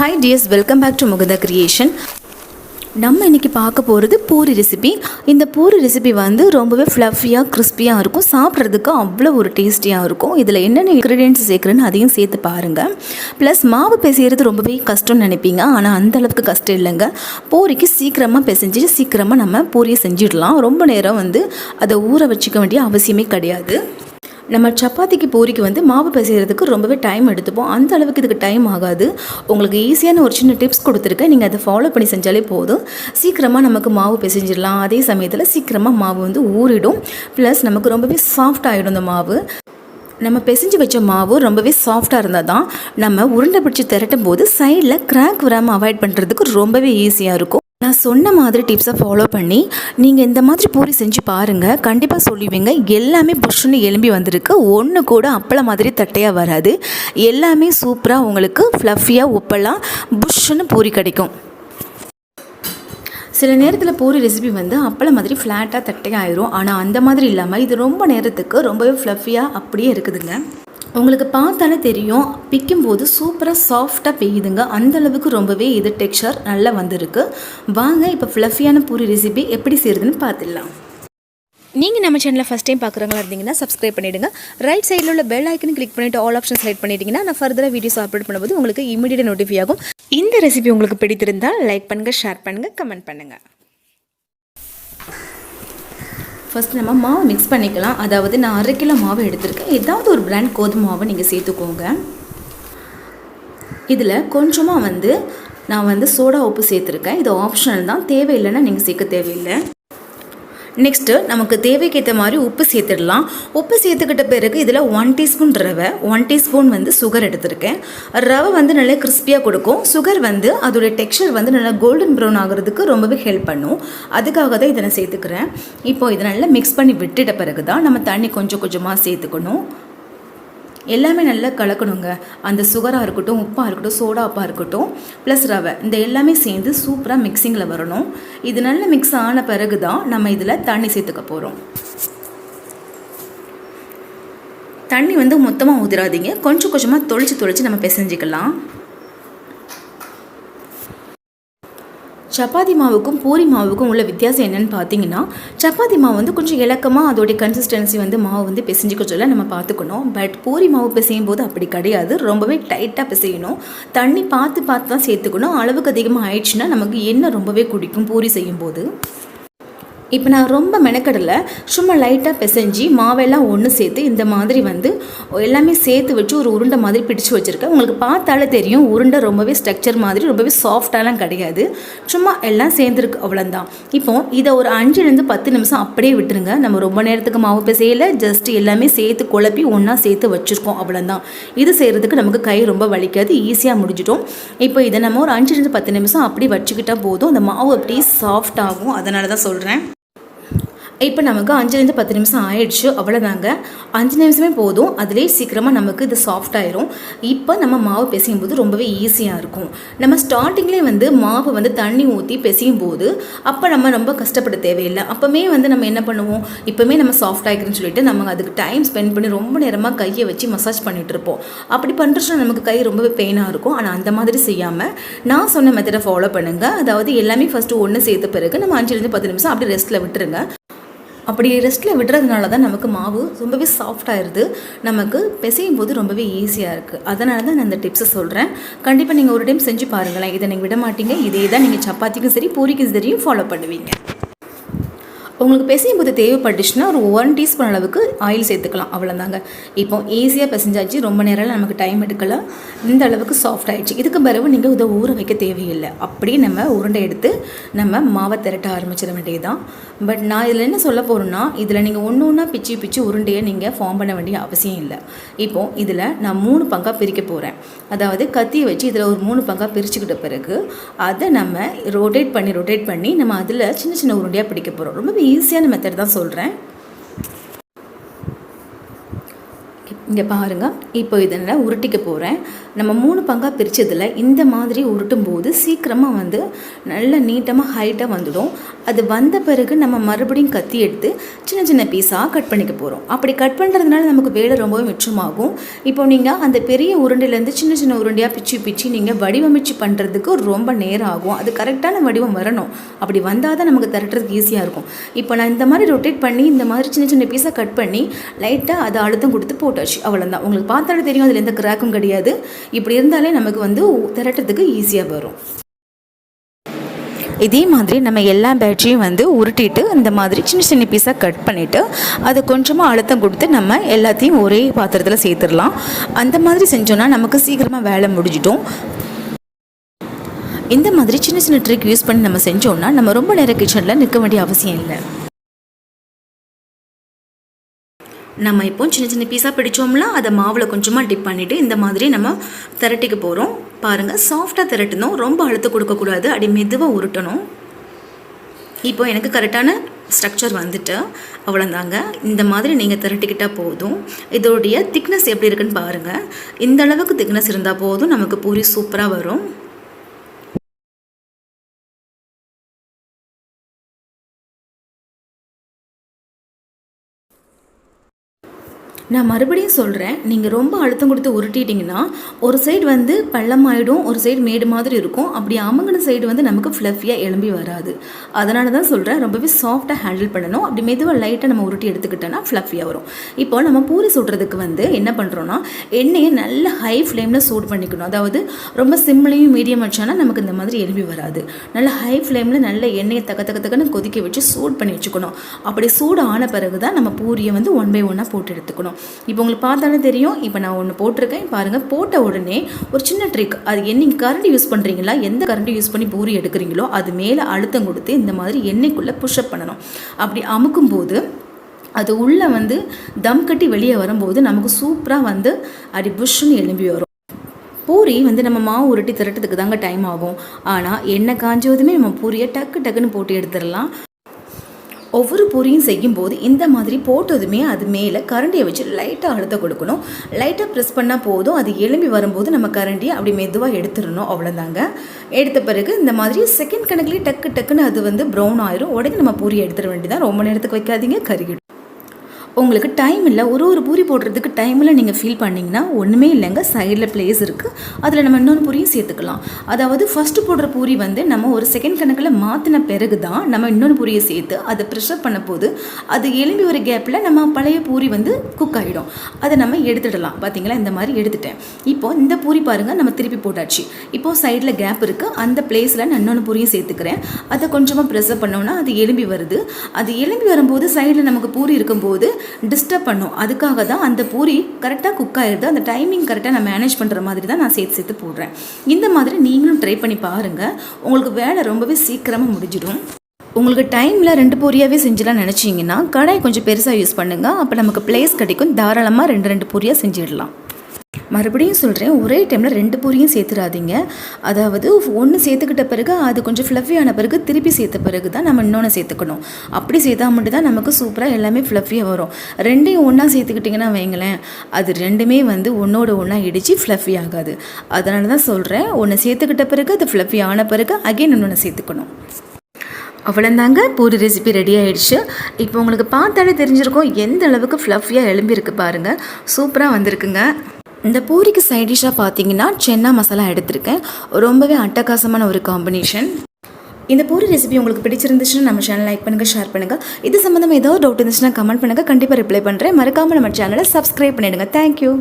Hi dears, welcome back to Mugudha Creation. நம்ம இன்றைக்கி பார்க்க போகிறது பூரி ரெசிபி. இந்த பூரி ரெசிபி வந்து ரொம்பவே ஃப்ளஃபியாக கிறிஸ்பியாக இருக்கும். சாப்பிட்றதுக்கு அவ்வளோ ஒரு டேஸ்டியாக இருக்கும். இதில் என்னென்ன இன்க்ரீடியன்ட்ஸ் சேர்க்குறேன்னு அதையும் சேர்த்து பாருங்கள். ப்ளஸ் மாவு பிசைகிறது ரொம்பவே கஷ்டம்னு நினைப்பீங்க, ஆனால் அந்தளவுக்கு கஷ்டம் இல்லைங்க. பூரிக்கு சீக்கிரமாக பிசைஞ்சு சீக்கிரமாக நம்ம பூரியை செஞ்சிடலாம். ரொம்ப நேரம் வந்து அதை ஊற வச்சுக்க வேண்டிய அவசியமே கிடையாது. நம்ம சப்பாத்திக்கு பூரிக்கு வந்து மாவு பிசைகிறதுக்கு ரொம்பவே டைம் எடுத்துப்போம். அந்த அளவுக்கு இதுக்கு டைம் ஆகாது. உங்களுக்கு ஈஸியான ஒரு சின்ன டிப்ஸ் கொடுத்துருக்கேன். நீங்கள் அதை ஃபாலோ பண்ணி செஞ்சாலே போதும். சீக்கிரமாக நமக்கு மாவு பிசைஞ்சிடலாம். அதே சமயத்தில் சீக்கிரமாக மாவு வந்து ஊறிடும். ப்ளஸ் நமக்கு ரொம்பவே சாஃப்ட் ஆகிடும். இந்த மாவு நம்ம பிசைஞ்சு வச்ச மாவு ரொம்பவே சாஃப்டாக இருந்தால் தான் நம்ம உருண்டை பிடிச்சி திரட்டும் போது சைடில் கிராக் வராமல் அவாய்ட் பண்ணுறதுக்கு ரொம்பவே ஈஸியாக இருக்கும். நான் சொன்ன மாதிரி டிப்ஸை ஃபாலோ பண்ணி நீங்கள் இந்த மாதிரி பூரி செஞ்சு பாருங்கள். கண்டிப்பாக சொல்லுவீங்க, எல்லாமே புஷ்ஷுன்னு எலும்பி வந்திருக்கு. ஒன்று கூட அப்பளம் மாதிரி தட்டையாக வராது. எல்லாமே சூப்பராக உங்களுக்கு ஃப்ளஃபியாக உப்பெல்லாம் புஷ்ஷுன்னு பூரி கிடைக்கும். சில நேரத்தில் பூரி ரெசிபி வந்து அப்பளம் மாதிரி ஃப்ளாட்டாக தட்டையாக ஆயிரும். ஆனால் அந்த மாதிரி இல்லாமல் இது ரொம்ப நேரத்துக்கு ரொம்பவே ஃப்ளஃபியாக அப்படியே இருக்குதுங்க. உங்களுக்கு பார்த்தாலே தெரியும், பிக்கும்போது சூப்பராக சாஃப்டாக பெய்யுதுங்க. அந்தளவுக்கு ரொம்பவே இது டெக்ஸ்சர் நல்லா வந்திருக்கு. வாங்க இப்போ ஃப்ளஃபியான பூரி ரெசிபி எப்படி செய்கிறதுன்னு பார்த்துடலாம். நீங்கள் நம்ம சேனலில் ஃபஸ்ட் டைம் பார்க்குறவங்களா இருந்தீங்கன்னா சப்ஸ்கிரைப் பண்ணிவிடுங்க. ரைட் சைடில் உள்ள பெல் ஐக்கன் கிளிக் பண்ணிவிட்டு ஆல் ஆப்ஷன் செலக்ட் பண்ணிட்டீங்கன்னா நான் ஃபர்தராக வீடியோஸ் அப்லோட் பண்ணும்போது உங்களுக்கு இமீடியட்டாக நோட்டிஃபை ஆகும். இந்த ரெசிபி உங்களுக்கு பிடித்திருந்தால் லைக் பண்ணுங்கள், ஷேர் பண்ணுங்கள், கமெண்ட் பண்ணுங்கள். ஃபஸ்ட் நம்ம மாவு மிக்ஸ் பண்ணிக்கலாம். அதாவது நான் 1/2 கிலோ மாவு எடுத்திருக்கேன். ஏதாவது ஒரு பிராண்ட் கோதுமை மாவை நீங்கள் சேர்த்துக்கோங்க. இதில் கொஞ்சமாக வந்து நான் வந்து சோடா உப்பு சேர்த்துருக்கேன். இது ஆப்ஷனல் தான், தேவையில்லைன்னா நீங்கள் சேர்க்க தேவையில்லை. நெக்ஸ்ட்டு நமக்கு தேவைக்கேற்ற மாதிரி உப்பு சேர்த்துடலாம். உப்பு சேர்த்துக்கிட்ட பிறகு இதில் 1 டீஸ்பூன் ரவை, 1 டீஸ்பூன் வந்து சுகர் எடுத்திருக்கேன். ரவை வந்து நல்லா கிறிஸ்பியாக கொடுக்கும். சுகர் வந்து அதோடைய டெக்ஸ்சர் வந்து நல்லா கோல்டன் ப்ரௌன் ஆகிறதுக்கு ரொம்பவே ஹெல்ப் பண்ணும். அதுக்காக தான் இதை நான் சேர்த்துக்கிறேன். இப்போது இதை நல்லா மிக்ஸ் பண்ணி விட்டுட்ட பிறகு தான் நம்ம தண்ணி கொஞ்சம் கொஞ்சமாக சேர்த்துக்கணும். எல்லாமே நல்லா கலக்கணுங்க. அந்த சுகராக இருக்கட்டும், உப்பாக இருக்கட்டும், சோடா உப்பாக இருக்கட்டும், ப்ளஸ் ரவை, இந்த எல்லாமே சேர்ந்து சூப்பராக மிக்சிங்கில் வரணும். இது நல்லா மிக்ஸ் ஆன பிறகு தான் நம்ம இதில் தண்ணி சேர்த்துக்க போகிறோம். தண்ணி வந்து மொத்தமாக ஊதிராதீங்க, கொஞ்சம் கொஞ்சமாக தொளிச்சு நம்ம பிசைஞ்சிக்கலாம். சப்பாத்தி மாவுக்கும் பூரி மாவுக்கும் உள்ள வித்தியாசம் என்னென்னு பார்த்தீங்கன்னா, சப்பாத்தி மாவு வந்து கொஞ்சம் இலக்கமாக அதோடைய கன்சிஸ்டன்சி வந்து மாவு வந்து பிசைஞ்சிக்க சொல்ல நம்ம பார்த்துக்கணும். பட் பூரி மாவு பிசையும் போது அப்படி கிடையாது. ரொம்பவே டைட்டாக பிசையணும். தண்ணி பார்த்து தான் சேர்த்துக்கணும். அளவுக்கு அதிகமாக ஆயிடுச்சுன்னா நமக்கு எண்ணெய் ரொம்பவே குடிக்கும் பூரி செய்யும் போது. இப்போ நான் ரொம்ப மெனக்கடலை, சும்மா லைட்டாக பிசைஞ்சு மாவெல்லாம் ஒன்று சேர்த்து இந்த மாதிரி வந்து எல்லாமே சேர்த்து வச்சு ஒரு உருண்டை மாதிரி பிடிச்சி வச்சுருக்கேன். உங்களுக்கு பார்த்தாலே தெரியும், உருண்டை ரொம்பவே ஸ்ட்ரக்சர் மாதிரி ரொம்பவே சாஃப்டாலாம் கிடையாது. சும்மா எல்லாம் சேர்ந்துருக்கு, அவ்வளோதான். இப்போது இதை ஒரு 5-10 நிமிஷம் அப்படியே விட்டுருங்க. நம்ம ரொம்ப நேரத்துக்கு மாவு பிசையில் ஜஸ்ட் எல்லாமே சேர்த்து குழப்பி ஒன்றா சேர்த்து வச்சுருக்கோம், அவ்வளோதான். இது செய்கிறதுக்கு நமக்கு கை ரொம்ப வலிக்காது, ஈஸியாக முடிஞ்சிட்டோம். இப்போ இதை நம்ம ஒரு 5-10 நிமிஷம் அப்படி வச்சுக்கிட்டால் போதும். அந்த மாவு அப்படியே சாஃப்ட் ஆகும். அதனால தான் சொல்கிறேன். இப்போ நமக்கு 5-10 நிமிஷம் ஆயிடுச்சு, அவ்வளோதாங்க. 5 நிமிஷமே போதும், அதிலே சீக்கிரமாக நமக்கு இது சாஃப்ட் ஆயிரும். இப்போ நம்ம மாவு பிசையும் போது ரொம்பவே ஈஸியாக இருக்கும். நம்ம ஸ்டார்டிங்லேயே வந்து மாவு வந்து தண்ணி ஊற்றி பிசையும் போது அப்போ நம்ம ரொம்ப கஷ்டப்பட தேவையில்லை. அப்போமே வந்து நம்ம என்ன பண்ணுவோம், இப்போமே நம்ம சாஃப்ட் ஆகிக்கிறேன்னு சொல்லிட்டு நம்ம அதுக்கு டைம் ஸ்பெண்ட் பண்ணி ரொம்ப நேரமாக கையை வச்சு மசாஜ் பண்ணிகிட்டு இருப்போம். அப்படி பண்ணுறச்சுன்னா நமக்கு கை ரொம்பவே பெயினாக இருக்கும். ஆனால் அந்த மாதிரி செய்யாமல் நான் சொன்ன மெத்தடை ஃபாலோ பண்ணுங்கள். அதாவது எல்லாமே ஃபஸ்ட்டு ஒன்று சேர்த்த பிறகு நம்ம 5-10 நிமிஷம் அப்படி ரெஸ்ட்டில் விட்டுருங்க. அப்படி ரெஸ்ட்டில் விடுறதுனால தான் நமக்கு மாவு ரொம்பவே சாஃப்டாகிடுது. நமக்கு பிசையும் போது ரொம்பவே ஈஸியாக இருக்குது. அதனால தான் நான் இந்த டிப்ஸை சொல்கிறேன். கண்டிப்பாக நீங்கள் ஒரு டைம் செஞ்சு பாருங்களேன். இதை நீங்கள் விட மாட்டீங்க. இதே தான் நீங்கள் சப்பாத்திக்கும் சரி பூரிக்கும் சரியும் ஃபாலோ பண்ணுவீங்க. உங்களுக்கு பிசையும் போது தேவைப்பட்டுச்சுன்னா ஒரு 1 டீஸ்பூன் அளவுக்கு ஆயில் சேர்த்துக்கலாம், அவ்வளோதாங்க. இப்போ ஈஸியாக பிசைஞ்சாச்சு, ரொம்ப நேரம் நமக்கு டைம் எடுக்கலாம். இந்த அளவுக்கு சாஃப்ட் ஆகிடுச்சு. இதுக்கு பிறகு நீங்கள் இதை ஊற வைக்க தேவையில்லை. அப்படியே நம்ம உருண்டை எடுத்து நம்ம மாவை திரட்ட ஆரம்பிச்சிட வேண்டியதுதான். பட் நான் இதில் என்ன சொல்ல போகிறேன்னா, இதில் நீங்கள் ஒன்று பிச்சு உருண்டையை நீங்கள் ஃபார்ம் பண்ண வேண்டிய அவசியம் இல்லை. இப்போது இதில் நான் 3 பங்காக பிரிக்க போகிறேன். அதாவது கத்தியை வச்சு இதில் ஒரு 3 பங்காக பிரிச்சுக்கிட்ட பிறகு அதை நம்ம ரொட்டேட் பண்ணி நம்ம அதில் சின்ன சின்ன உருண்டையாக பிடிக்க போகிறோம். ரொம்பவே ஈஸியான மெத்தட் தான் சொல்கிறேன். இங்கே பாருங்கள், இப்போ இதனால் உருட்டிக்க போகிறேன். நம்ம 3 பங்காக பிரித்ததில் இந்த மாதிரி உருட்டும் போது சீக்கிரமாக வந்து நல்ல நீட்டமாக ஹைட்டாக வந்துடும். அது வந்த பிறகு நம்ம மறுபடியும் கத்தி எடுத்து சின்ன சின்ன பீஸாக கட் பண்ணிக்க போகிறோம். அப்படி கட் பண்ணுறதுனால நமக்கு வேலை ரொம்பவே மிச்சமாகும். இப்போ நீங்கள் அந்த பெரிய உருண்டையிலேருந்து சின்ன சின்ன உருண்டையாக பிச்சு நீங்கள் வடிவமைச்சு பண்ணுறதுக்கு ரொம்ப நேரம் ஆகும். அது கரெக்டான வடிவம் வரணும். அப்படி வந்தால் தான் நமக்கு திரட்டுறதுக்கு ஈஸியாக இருக்கும். இப்போ நான் இந்த மாதிரி ரொட்டேட் பண்ணி இந்த மாதிரி சின்ன சின்ன பீஸாக கட் பண்ணி லைட்டாக அதை அழுத்தம் கொடுத்து போட்டாச்சு. அவ்வளோதான். உங்களுக்கு பார்த்தாலே தெரியும் அதில் எந்த கிராக்கும் கிடையாது. இப்படி இருந்தாலே நமக்கு வந்து திரட்டுறதுக்கு ஈஸியாக வரும். இதே மாதிரி நம்ம எல்லா பேட்சையும் வந்து உருட்டிட்டு இந்த மாதிரி சின்ன சின்ன பீஸாக கட் பண்ணிவிட்டு அதை கொஞ்சமாக அழுத்தம் கொடுத்து நம்ம எல்லாத்தையும் ஒரே பாத்திரத்தில் சேர்த்துடலாம். அந்த மாதிரி செஞ்சோன்னா நமக்கு சீக்கிரமாக வேலை முடிஞ்சிட்டோம். இந்த மாதிரி சின்ன சின்ன ட்ரிக் யூஸ் பண்ணி நம்ம செஞ்சோன்னா நம்ம ரொம்ப நேரம் கிச்சனில் நிற்க வேண்டிய அவசியம் இல்லை. நம்ம இப்போ சின்ன சின்ன பீஸாக பிடிச்சோம்ல, அதை மாவில் கொஞ்சமாக டிப் பண்ணிவிட்டு இந்த மாதிரி நம்ம திரட்டிக்க போகிறோம். பாருங்கள், சாஃப்டாக திரட்டணும், ரொம்ப அழுத்தம் கொடுக்கக்கூடாது, அப்படி மெதுவாக உருட்டணும். இப்போ எனக்கு கரெக்டான ஸ்ட்ரக்சர் வந்துட்டு அவ்வளோதாங்க. இந்த மாதிரி நீங்கள் திரட்டிக்கிட்டால் போதும். இதோடைய திக்னஸ் எப்படி இருக்குன்னு பாருங்கள். இந்த அளவுக்கு திக்னஸ் இருந்தால் போதும், நமக்கு பூரி சூப்பராக வரும். நான் மறுபடியும் சொல்கிறேன், நீங்கள் ரொம்ப அழுத்தம் கொடுத்து உருட்டிட்டிங்கன்னா ஒரு சைடு வந்து பள்ளமாயிடும், ஒரு சைடு மேடு மாதிரி இருக்கும். அப்படி அமுங்கின சைடு வந்து நமக்கு ஃப்ளஃபியாக எழும்பி வராது. அதனால தான் சொல்கிறேன், ரொம்பவே சாஃப்டாக ஹேண்டில் பண்ணணும். அப்படி மெதுவாக லைட்டாக நம்ம உருட்டி எடுத்துக்கிட்டோன்னா ஃப்ளஃபியாக வரும். இப்போ நம்ம பூரி சுடுறதுக்கு வந்து என்ன பண்ணுறோன்னா, எண்ணெயை நல்ல ஹை ஃப்ளேமில் சூடு பண்ணிக்கணும். அதாவது ரொம்ப சிம்லையும் மீடியம் வச்சோன்னா நமக்கு இந்த மாதிரி எழும்பி வராது. நல்ல ஹை ஃப்ளேமில் நல்ல எண்ணெயை தக்கன்னு கொதிக்க வச்சு சூடு பண்ணி வச்சுக்கணும். அப்படி சூடு ஆன பிறகு தான் நம்ம பூரியை வந்து 1 by 1 போட்டு எடுத்துக்கணும். இப்போ உங்களுக்கு பார்த்தாலே தெரியும். இப்போ நான் ஒன்று போட்டிருக்கேன் பாருங்கள். போட்ட உடனே ஒரு சின்ன ட்ரிக், அது என்ன கரண்டி யூஸ் பண்ணுறீங்களா, எந்த கரண்டி யூஸ் பண்ணி பூரி எடுக்கிறீங்களோ அது மேலே அழுத்தம் கொடுத்து இந்த மாதிரி எண்ணெய்க்குள்ளே புஷ்அப் பண்ணணும். அப்படி அமுக்கும் போது அது உள்ளே வந்து தம் கட்டி வெளியே வரும்போது நமக்கு சூப்பராக வந்து அப்படி புஷ்ஷுன்னு எழும்பி வரும். பூரி வந்து நம்ம மாவு உருட்டி திரட்டுறதுக்கு தாங்க டைம் ஆகும். ஆனால் எண்ணெய் காஞ்சதுமே நம்ம பூரியை டக்குன்னு போட்டு எடுத்துடலாம். ஒவ்வொரு பூரியும் செய்யும்போது இந்த மாதிரி போட்டதுமே அது மேலே கரண்டியை வச்சு லைட்டாக அழுத்த கொடுக்கணும். லைட்டாக ப்ரெஸ் பண்ணால் போதும். அது எழும்பி வரும்போது நம்ம கரண்டியை அப்படி மெதுவாக எடுத்துடணும். அவ்வளோதாங்க. எடுத்த பிறகு இந்த மாதிரி செகண்ட் கணக்குலேயே டக்குன்னு அது வந்து ப்ரௌன் ஆயிரும். உடனே நம்ம பூரியை எடுத்துட வேண்டியதான். ரொம்ப நேரத்துக்கு வைக்காதீங்க, கருகிடும். உங்களுக்கு டைம் இல்லை, ஒரு பூரி போடுறதுக்கு டைமில் நீங்கள் ஃபீல் பண்ணிங்கன்னா ஒன்றுமே இல்லைங்க. சைடில் பிளேஸ் இருக்குது, அதில் நம்ம இன்னொன்று பூரியும் சேர்த்துக்கலாம். அதாவது ஃபஸ்ட்டு போடுற பூரி வந்து நம்ம ஒரு செகண்ட் கணக்கில் மாற்றின பிறகு தான் நம்ம இன்னொன்று பூரியை சேர்த்து அதை ப்ரெஷர் பண்ண போது அது எழும்பி ஒரு கேப்பில் நம்ம பழைய பூரி வந்து குக் ஆகிடும். அதை நம்ம எடுத்துடலாம். பார்த்தீங்களா, இந்த மாதிரி எடுத்துட்டேன். இப்போது இந்த பூரி பாருங்கள், நம்ம திருப்பி போட்டாச்சு. இப்போது சைடில் கேப் இருக்குது, அந்த பிளேஸில் நான் இன்னொன்று பூரியும் சேர்த்துக்கிறேன். அதை கொஞ்சமாக ப்ரெஷர் பண்ணோன்னா அது எழும்பி வருது. அது எழும்பி வரும்போது சைடில் நமக்கு பூரி இருக்கும்போது டிஸ்டர்ப் பண்ணும். அதுக்காக தான் அந்த பூரி கரெக்டாக குக் ஆகிடுது. அந்த டைமிங் கரெக்டாக நான் மேனேஜ் பண்ணுற மாதிரி தான் நான் சேர்த்து போடுறேன். இந்த மாதிரி நீங்களும் ட்ரை பண்ணி பாருங்கள். உங்களுக்கு வேலை ரொம்பவே சீக்கிரமாக முடிஞ்சிடும். உங்களுக்கு டைமில் 2 பூரியாகவே செஞ்சுலாம் நினச்சிங்கன்னா கடாய் கொஞ்சம் பெருசாக யூஸ் பண்ணுங்கள். அப்போ நமக்கு பிளேஸ் கிடைக்கும். தாராளமாக 2 பூரியாக செஞ்சிடலாம். மறுபடியும் சொல்கிறேன், ஒரே டைமில் 2 பூரியும் சேர்த்துடாதீங்க. அதாவது ஒன்று சேர்த்துக்கிட்ட பிறகு அது கொஞ்சம் ஃப்ளஃபியான பிறகு திருப்பி சேர்த்த பிறகு தான் நம்ம இன்னொன்று சேர்த்துக்கணும். அப்படி சேர்த்தா மட்டும் தான் நமக்கு சூப்பராக எல்லாமே ஃப்ளஃபியாக வரும். 2ஐயும் ஒன்றா சேர்த்துக்கிட்டிங்கன்னா வைங்களேன், அது 2மே வந்து ஒன்றோட ஒன்றா இடித்து ஃப்ளஃபி ஆகாது. அதனால தான் சொல்கிறேன், ஒன்று சேர்த்துக்கிட்ட பிறகு அது ஃப்ளஃபி ஆன பிறகு அகைன் இன்னொன்று சேர்த்துக்கணும். அவ்வளோந்தாங்க, பூரி ரெசிபி ரெடி ஆகிடுச்சு. இப்போ உங்களுக்கு பார்த்தாலே தெரிஞ்சிருக்கும் எந்த அளவுக்கு ஃப்ளஃபியாக எழும்பியிருக்கு பாருங்கள். சூப்பராக வந்திருக்குங்க. இந்த பூரிக்கு சைட் டிஷ்ஷாக பார்த்தீங்கன்னா சென்னா மசாலா எடுத்திருக்கேன். ரொம்பவே அட்டகாசமான ஒரு காம்பினேஷன். இந்த பூரி ரெசிபி உங்களுக்கு பிடிச்சிருந்துச்சுன்னா நம்ம சேனல் லைக் பண்ணுங்கள், ஷேர் பண்ணுங்கள். இது சம்மந்தமாக ஏதாவது டவுட் இருந்துச்சுன்னா கமெண்ட் பண்ணுங்கள். கண்டிப்பாக ரிப்ளை பண்ணுறேன். மறக்காமல் நம்ம சேனலை சப்ஸ்கிரைப் பண்ணிவிடுங்க. தேங்க்யூ.